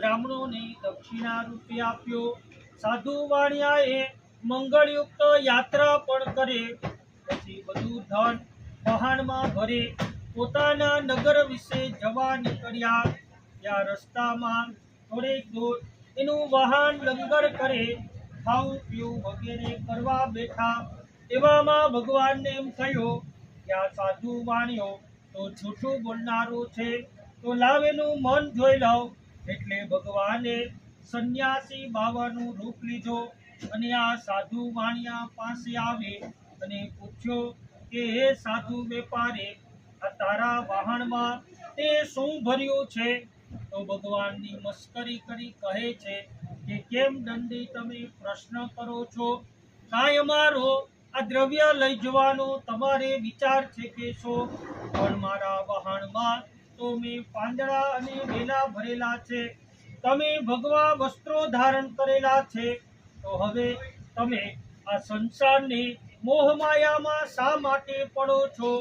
બ્રાહ્મણોને દક્ષિણા રૂપે આપ્યો। સાધુ વાણિયાએ મંગળયુક્ત યાત્રા પણ કરે, પછી બધું ધન વહાણમાં ભરે પોતાના નગર વિશે જવા નીકળ્યા। ત્યાં રસ્તામાં થોડેક દૂર એનું વાહન લંગર કરે, ખાવું પીવું વગેરે કરવા બેઠા। એવામાં ભગવાનને એમ થયો કે આ સાધુ વાણિયો તો જૂઠું બોલનારો છે, તો લાવ એનું મન જોઈ લઉં। એટલે ભગવાને સંન્યાસી બાવાનું રૂપ લીધો અને આ સાધુ વાણિયા પાસે આવે અને પૂછ્યો કે હે સાધુ વેપારી, આ તારા વાહણમાં તે શું ભર્યું છે? તો ભગવાનની મસ્કરી કરી કહે છે કે કેમ દંડી તમે પ્રશ્ન કરો છો? કાંઈ અમારો આ દ્રવ્ય લઈ જવાનો તમારે વિચાર છે કે શું? પણ મારા વહાણમાં તો મેં પાંદડા અને વેલા ભરેલા છે, તમે ભગવા વસ્ત્રો ધારણ કરેલા છે, તો હવે તમે આ સંસારની મોહમાયામાં શા માટે પડો છો?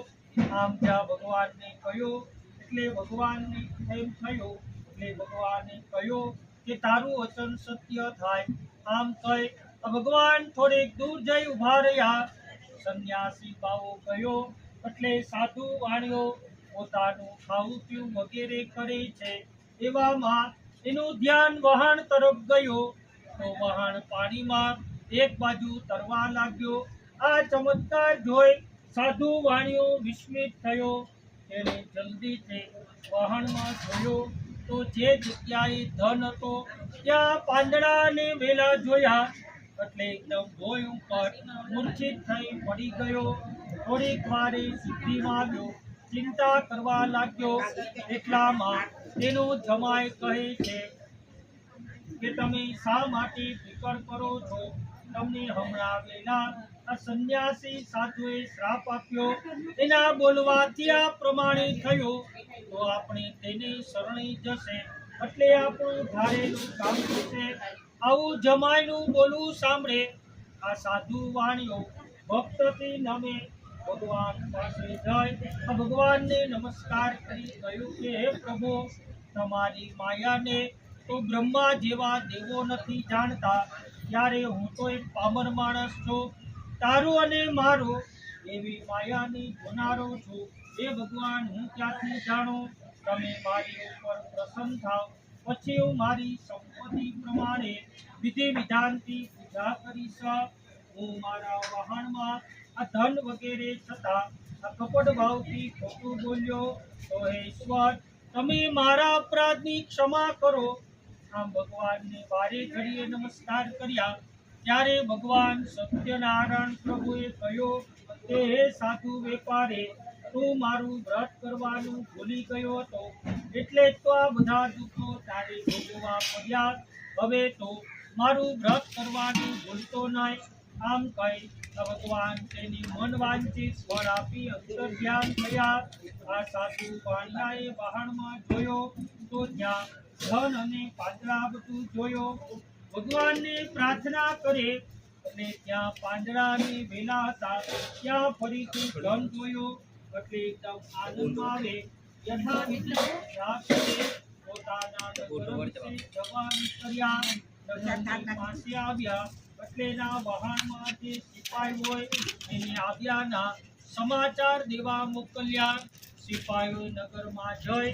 આમ જ્યાં ભગવાનને કહ્યું એટલે ભગવાનને એમ થયું, એટલે ભગવાને કહ્યું કે તારું વચન સત્ય થાય। આમ કહી ભગવાન થોડેક દૂર જઈ ઊભા રહ્યા। સંન્યાસી બાવો ગયો એટલે સાધુ વાણિયો પોતાનું ખાવું પીવું વગેરે કરે છે। એવામાં એનું ધ્યાન વહાણ તરફ ગયો, તો વહાણ પાણીમાં એક બાજુ તરવા લાગ્યો। આ ચમત્કાર જોઈ સાધુ વાણિયો વિસ્મિત થયો। તેણે જલ્દીથી વહાણમાં જોયો તો જે જગ્યાએ ધન હતો ત્યાં પાંદડા અને વેલા જોયા, એટલે એકદમ ભોય ઉપર મૂર્છિત થઈ પડી ગયો। થોડીક વારે સિદ્ધિમાં આવ્યો, ચિંતા કરવા લાગ્યો। એટલામાં તેનો જમાઈ કહે છે કે તમે શા માટે ફિકર કરો છો? તમને હમણાં વેલા આ સંન્યાસી સાધુએ શ્રાપ આપ્યો, એના બોલવાથી આ પ્રમાણે થયું, તો આપણે તેને શરણે જશે એટલે આપણું ધારેલું કામ થશે। આવું જમાઈનું બોલવું સાંભળે આ સાધુ વાણિયો ભક્તથી નમે ભગવાન પાસે જઈ ભગવાનને નમસ્કાર કરી કહ્યું કે હે પ્રભુ, તમારી માયાને તો બ્રહ્મા જેવા દેવો નથી જાણતા, ત્યારે હું તો એક પામર માણસ છું, તારું અને મારું એવી માયાની જોનારો છું। એ ભગવાન હું ક્યાંથી જાણું? તમે મારી ઉપર પ્રસન્ન થાવ, પછી હું મારી સંપત્તિ પ્રમાણે વિધિ વિધાનથી પૂજા કરીશ। હું મારા વહાણમાં આ ધન વગેરે છતાં આ કપટ ભાવથી ખોટું બોલ્યો, તો હે ઈશ્વર, તમે મારા અપરાધની ક્ષમા કરો। આમ ભગવાનને વારે ઘડીએ નમસ્કાર કર્યા। ત્યારે ભગવાન સત્યનારાયણ પ્રભુએ કહ્યું કે હે સાધુ વેપારી, તું મારું વ્રત કરવાનું ભૂલી ગયો હતો, એટલે જ તો આ બધા દુઃખો તારે ભોગવવા પડ્યા। હવે તો મારું વ્રત કરવાનું ભૂલતો નહીં। આમ કહી ભગવાન તેની મન વાંચિત વર આપી અંતર ધ્યાન થયા। આ સાધુ વાણિયાએ વહાણમાં જોયો તો ત્યાં ધન અને પાંદડા બધું જોયો। ભગવાનને પ્રાર્થના કરે અને ત્યાં પાંદડા અને વેલા હતા, ત્યાં ફરીથી ધન જોયો, એટલે એકદમ આનંદમાં આવે। યથાવિધિ પોતાના નગર વિશે જવા નીકળ્યા। નગરની પાસે આવ્યા એટલે એના વહાણમાં જે સિપાઈ હોય એને આવ્યાના સમાચાર દેવા મોકલ્યા। સિપાઈઓ નગરમાં જઈ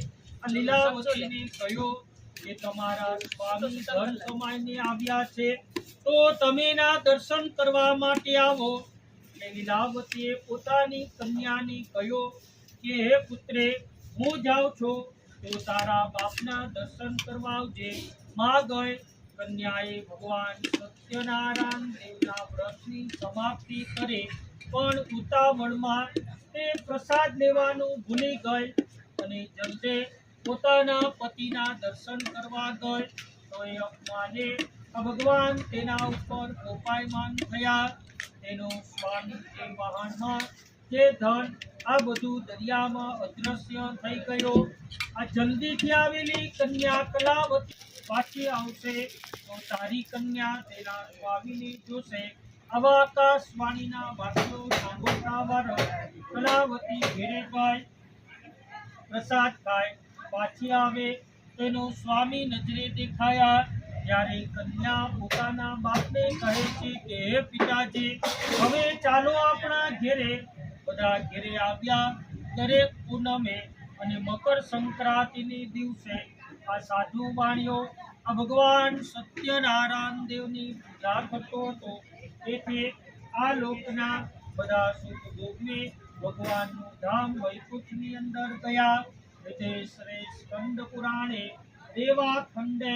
લીલાવતીને કહ્યું કે તમારા સ્વામી ધન કમાઈને આવ્યા છે, તો તમે એના દર્શન કરવા માટે આવો। એટલે લીલાવતીએ પોતાની કન્યાને કહ્યું કે હે પુત્રે, હું જાઉં છું, તો તારા બાપના દર્શન કરવા આવજે। માં ગઈ। કન્યાએ ભગવાન સત્યનારાયણ દેવના વ્રતની સમાપ્તિ કરે, પણ ઉતાવળમાં તે પ્રસાદ લેવાનું ભૂલી ગઈ અને જલ્દી પોતાના પતિના દર્શન કરવા ગઈ, તો એ અપમાને ભગવાન તેના ઉપર કોપાયમાન થયા। તેનો સ્વામી તે વહાણમાં જે ધન આ બધું દરિયામાં અદ્રશ્ય થઈ ગયો। આ જલ્દીથી આવેલી કન્યા કલાવતી પાછી આવશે, તો તારી કન્યા તેના સ્વામીને જોશે। આવા આકાશવાણીના વાક્યો સાંભળતા વારસ કલાવતી ઘેરે ગઈ, પ્રસાદ ખાય પાછી આવે તેનો સ્વામી નજરે દેખાયા ત્યારે કન્યા પોતાના બાપને કહે છે કે હે પિતાજી, હવે ચાલો આપણા ઘેરે. બધા ઘેરે આવ્યા. દરેક પૂનમે અને મકર સંક્રાંતિની દિવસે આ સાધુ વાણિયો આ ભગવાન સત્યનારાયણ દેવની પૂજા કરતો હતો. તેથી આ લોકના બધા સુખ ભોગવી ભગવાનનું ધામ વૈકુંઠની અંદર ગયા. એટલે શ્રી સ્કંદ પુરાણે દેવાખંડે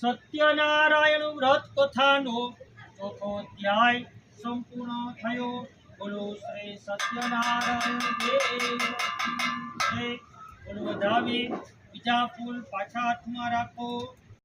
સત્યનારાયણ વ્રત કથાનો ચોથો અધ્યાય સંપૂર્ણ થયો. બોલો શ્રી સત્યનારાયણ દેવ કી જય. બોલો વધાવી બીજા ફૂલ પાછા હાથમાં રાખો.